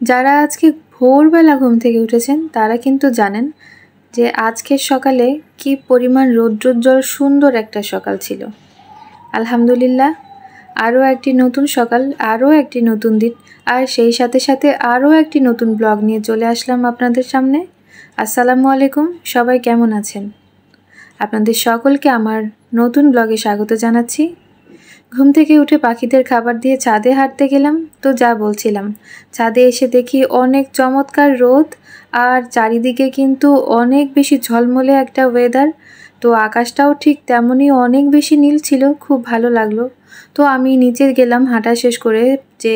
যারা আজকে ভোরবেলা ঘুম থেকে উঠেছেন তারা কিন্তু জানেন যে আজকের সকালে কি পরিমাণ রৌদ্রোজ্জ্বল সুন্দর একটা সকাল ছিল। আলহামদুলিল্লাহ, আরও একটি নতুন সকাল, আরও একটি নতুন দিন, আর সেই সাথে সাথে আরও একটি নতুন ব্লগ নিয়ে চলে আসলাম আপনাদের সামনে। আসসালামু আলাইকুম, সবাই কেমন আছেন? আপনাদের সকলকে আমার নতুন ব্লগে স্বাগত জানাচ্ছি। ঘুম থেকে উঠে পাখিদের খাবার দিয়ে ছাদে হাঁটতে গেলাম, তো যা বলছিলাম, ছাদে এসে দেখি অনেক চমৎকার রোদ আর চারিদিকে কিন্তু অনেক বেশি ঝলমলে একটা ওয়েদার। তো আকাশটাও ঠিক তেমনই অনেক বেশি নীল ছিল, খুব ভালো লাগলো। তো আমি নিচে গেলাম হাঁটা শেষ করে, যে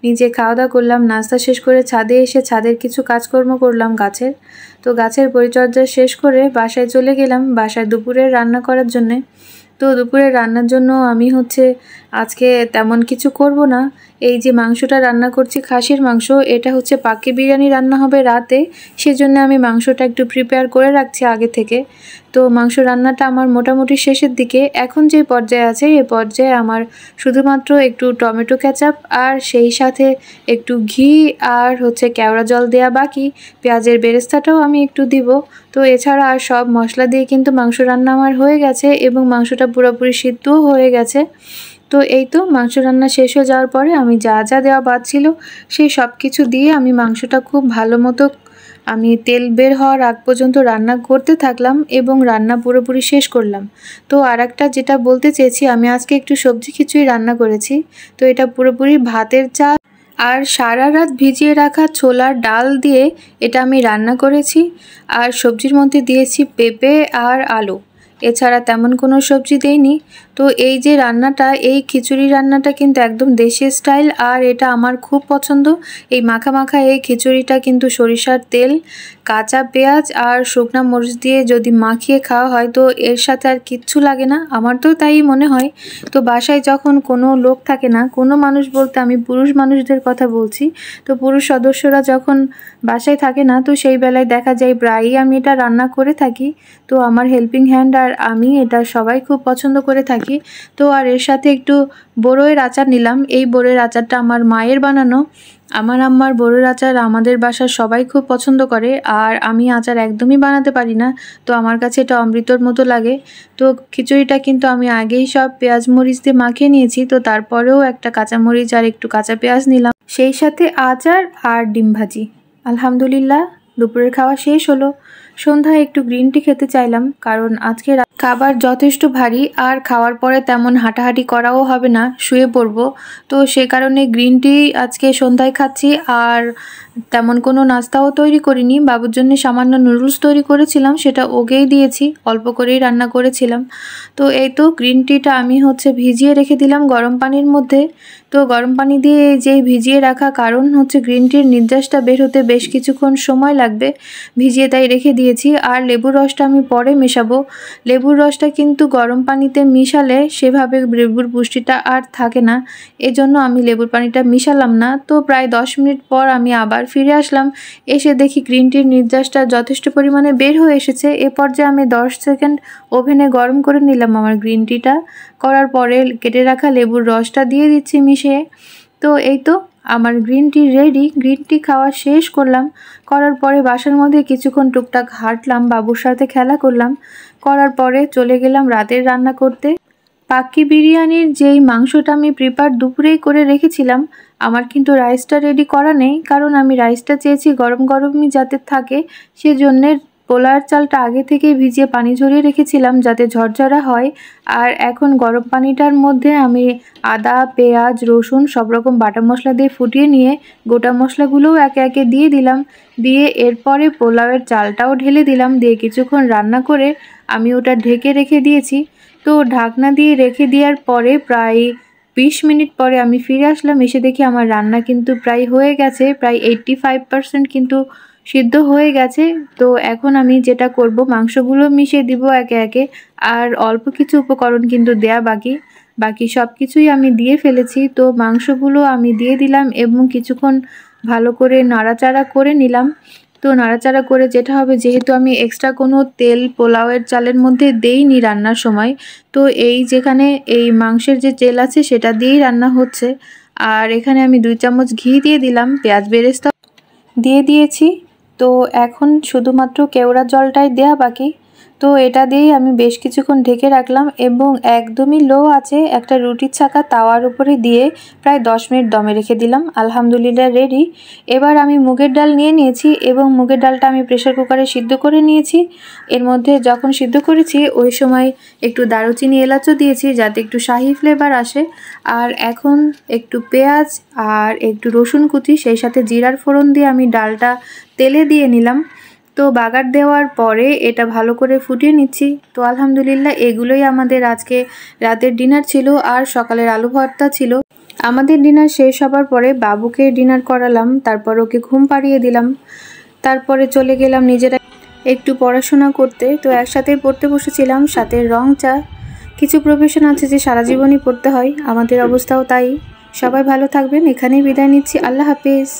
নিচে খাওয়া দাওয়া করলাম, নাস্তা শেষ করে ছাদে এসে ছাদের কিছু কাজকর্ম করলাম গাছের। তো গাছের পরিচর্যা শেষ করে বাসায় চলে গেলাম, বাসায় দুপুরে রান্না করার জন্যে। তো দুপুরে রান্নার জন্য আমি আজকে তেমন কিছু করব না। এই যে মাংসটা রান্না করছি, খাসির মাংস, এটা পাকি বিরিয়ানি রান্না হবে রাতে, সেজন্য আমি মাংসটা একটু প্রিপেয়ার করে রাখছি আগে থেকে। তো মাংস রান্নাটা আমার মোটামুটি শেষের দিকে। এখন যে পর্যায়ে আছে, এই পর্যায়ে আমার শুধুমাত্র একটু টমেটো কেচাপ আর সেই সাথে একটু ঘি আর কেওড়া জল দেয়া বাকি, পেঁয়াজের বেরেস্তাটাও আমি একটু দিব। তো এছাড়া আর সব মশলা দিয়ে কিন্তু মাংস রান্না আমার হয়ে গেছে এবং মাংসটা পুরোপুরি সিদ্ধও হয়ে গেছে। তো এই তো মাংস রান্না শেষ হয়ে যাওয়ার পরে আমি যা যা দেওয়া বাদ ছিল সেই সব কিছু দিয়ে আমি মাংসটা খুব ভালো মতো আমি তেল বের হওয়ার আগ পর্যন্ত রান্না করতে থাকলাম এবং রান্না পুরোপুরি শেষ করলাম। তো আর একটা যেটা বলতে চেয়েছি, আমি আজকে একটু সবজি খিচুড়ি রান্না করেছি। তো এটা পুরোপুরি ভাতের চাল আর সারা রাত ভিজিয়ে রাখা ছোলার ডাল দিয়ে এটা আমি রান্না করেছি। আর সবজির মধ্যে দিয়েছি পেঁপে আর আলু, এছাড়া তেমন কোনো সবজি দেইনি। তো এই যে রান্নাটা, এই খিচুড়ি রান্নাটা কিন্তু একদম দেশি স্টাইল, আর এটা আমার খুব পছন্দ। এই মাখা মাখা এই খিচুড়িটা কিন্তু সরিষার তেল, কাঁচা পেঁয়াজ আর শুকনা মরিচ দিয়ে যদি মাখিয়ে খাওয়া হয়, তো এর সাথে আর কিচ্ছু লাগে না, আমার তো তাই মনে হয়। তো বাসায় যখন কোনো লোক থাকে না, কোনো মানুষ বলতে আমি পুরুষ মানুষদের কথা বলছি, তো পুরুষ সদস্যরা যখন বাসায় থাকে না, তো সেই বেলায় দেখা যায় প্রায়ই আমি এটা রান্না করে থাকি। তো আমার হেল্পিং হ্যান্ড আর আমি এটা সবাই খুব পছন্দ করে থাকি। তো আর এর সাথে একটু বড়ইয়ের আচার নিলাম। এই বড়ইয়ের আচারটা আমার মায়ের বানানো। আমার আম্মার বড়ইয়ের আচার আমাদের বাসার সবাই খুব পছন্দ করে, আর আমি আচার একদমই বানাতে পারি না। তো আমার কাছে এটা অমৃতর মতো লাগে। তো খিচুড়িটা কিন্তু আমি আগেই সব পেঁয়াজ মরিচ দিয়ে মাখিয়ে নিয়েছি, তো তারপরেও একটা কাঁচামরিচ আর একটু কাঁচা পেঁয়াজ নিলাম, সেই সাথে আচার আর ডিম ভাজি। আলহামদুলিল্লাহ, দুপুরের খাওয়া শেষ হলো। সন্ধ্যায় একটু গ্রিন টি খেতে চাইলাম, কারণ আজকে খাবার যথেষ্ট ভারী আর খাওয়ার পরে তেমন হাঁটাহাঁটি করাও হবে না, শুয়ে পড়বো। তো সে কারণে গ্রিন টি আজকে সন্ধ্যায় খাচ্ছি। আর তেমন কোনো নাস্তাও তৈরি করিনি, বাবুর জন্য সামান্য নুডলস তৈরি করেছিলাম, সেটা ওকেই দিয়েছি, অল্প করেই রান্না করেছিলাম। তো এই তো গ্রিন টিটা আমি ভিজিয়ে রেখে দিলাম গরম পানির মধ্যে। তো গরম পানি দিয়ে যেই ভিজিয়ে রাখা, কারণ গ্রিন টির নির্যাসটা বের হতে বেশ কিছুক্ষণ সময় লাগবে, ভিজিয়ে তাই রেখে দিয়েছি। আর লেবুর রসটা আমি পরে মেশাবো। লেবুর রসটা কিন্তু গরম পানিতে মিশালে সেভাবে লেবুর পুষ্টিটা আর থাকে না, এজন্য আমি লেবুর পানিটা মিশালাম না। তো প্রায় 10 মিনিট পর আমি আবার ফিরে আসলাম, এসে দেখি গ্রিন টির নির্যাসটা যথেষ্ট পরিমাণে বের হয়ে এসেছে। এ পর্যায়ে আমি 10 সেকেন্ড ওভেনে গরম করে নিলাম আমার গ্রিন টিটা। করার পরে কেটে রাখা লেবুর রসটা দিয়ে দিচ্ছি মিশিয়ে। তো এই তো আমার green tea ready. Green tea খাওয়া শেষ করলাম, করার পরে বাসার মধ্যে কিছুক্ষণ টুকটাক হাঁটলাম, বাবুর সাথে খেলা করলাম, করার পরে চলে গেলাম রাতের রান্না করতে। পাকি বিরিয়ানির যেই মাংসটা আমি প্রিপার দুপুরেই করে রেখেছিলাম, আমার কিন্তু রাইসটা রেডি করা নেই, কারণ আমি রাইসটা চেয়েছি গরম গরমই যাতে থাকে, সেজন্যে পোলার চালটা আগে থেকেই ভিজিয়ে পানি ঝরিয়ে রেখেছিলাম যাতে ঝরঝরা হয়। আর এখন গরম পানিটার মধ্যে আমি আদা, পেঁয়াজ, রসুন সব রকম বাটা মশলা দিয়ে ফুটিয়ে নিয়ে গোটা মশলাগুলোও একে একে দিয়ে দিলাম, দিয়ে এরপরে পোলাওয়ের চালটাও ঢেলে দিলাম, দিয়ে কিছুক্ষণ রান্না করে আমি ওটা ঢেকে রেখে দিয়েছি। তো ঢাকনা দিয়ে রেখে দেওয়ার পরে প্রায় 20 মিনিট পরে আমি ফিরে আসলাম, এসে দেখি আমার রান্না কিন্তু প্রায় হয়ে গেছে, প্রায় 85% কিন্তু সিদ্ধ হয়ে গেছে। তো এখন আমি যেটা করব, মাংসগুলো মিশিয়ে দিব একে একে, আর অল্প কিছু উপকরণ কিন্তু দেয়া বাকি, বাকি সব কিছুই আমি দিয়ে ফেলেছি। তো মাংসগুলো আমি দিয়ে দিলাম এবং কিছুক্ষণ ভালো করে নাড়াচাড়া করে নিলাম। তো নাড়াচাড়া করে যেটা হবে, যেহেতু আমি এক্সট্রা কোনো তেল পোলাওয়ের চালের মধ্যে দেইনি রান্নার সময়, তো যেখানে এই মাংসের যে তেল আছে সেটা দিয়েই রান্না হচ্ছে। আর এখানে আমি 2 চামচ ঘি দিয়ে দিলাম, পেঁয়াজ বেরেস্তা দিয়ে দিয়েছি। তো এখন শুধুমাত্র কেওড়ার জলটাই দেয়া বাকি। তো এটা দিয়েই আমি বেশ কিছুক্ষণ ঢেকে রাখলাম এবং একদমই লো আছে একটা রুটির ছাকা তাওয়ার উপরে দিয়ে প্রায় 10 মিনিট দমে রেখে দিলাম। আলহামদুলিল্লাহ রেডি। এবার আমি মুগের ডাল নিয়ে নিয়েছি এবং মুগের ডালটা আমি প্রেসার কুকারে সিদ্ধ করে নিয়েছি। এর মধ্যে যখন সিদ্ধ করেছি ওই সময় একটু দারুচিনি এলাচও দিয়েছি যাতে একটু শাহি ফ্লেভার আসে। আর এখন একটু পেঁয়াজ আর একটু রসুন কুচি সেই সাথে জিরার ফোড়ন দিয়ে আমি ডালটা তেলে দিয়ে নিলাম। তো বাগার দেওয়ার পরে এটা ভালো করে ফুটিয়ে নিচ্ছি। তো আলহামদুলিল্লাহ এগুলোই আমাদের আজকে রাতের ডিনার ছিল আর সকালের আলু ভর্তা ছিল। আমাদের ডিনার শেষ হবার পরে বাবুকে ডিনার করালাম, তারপর ওকে ঘুম পাড়িয়ে দিলাম। তারপরে চলে গেলাম নিজেরা একটু পড়াশোনা করতে। তো একসাথে পড়তে বসেছিলাম, সাথে রং চা। কিছু প্রফেশন আছে যে সারা জীবনই পড়তে হয়, আমাদের অবস্থাও তাই। সবাই ভালো থাকবেন, এখানেই বিদায় নিচ্ছি। আল্লাহ হাফেজ।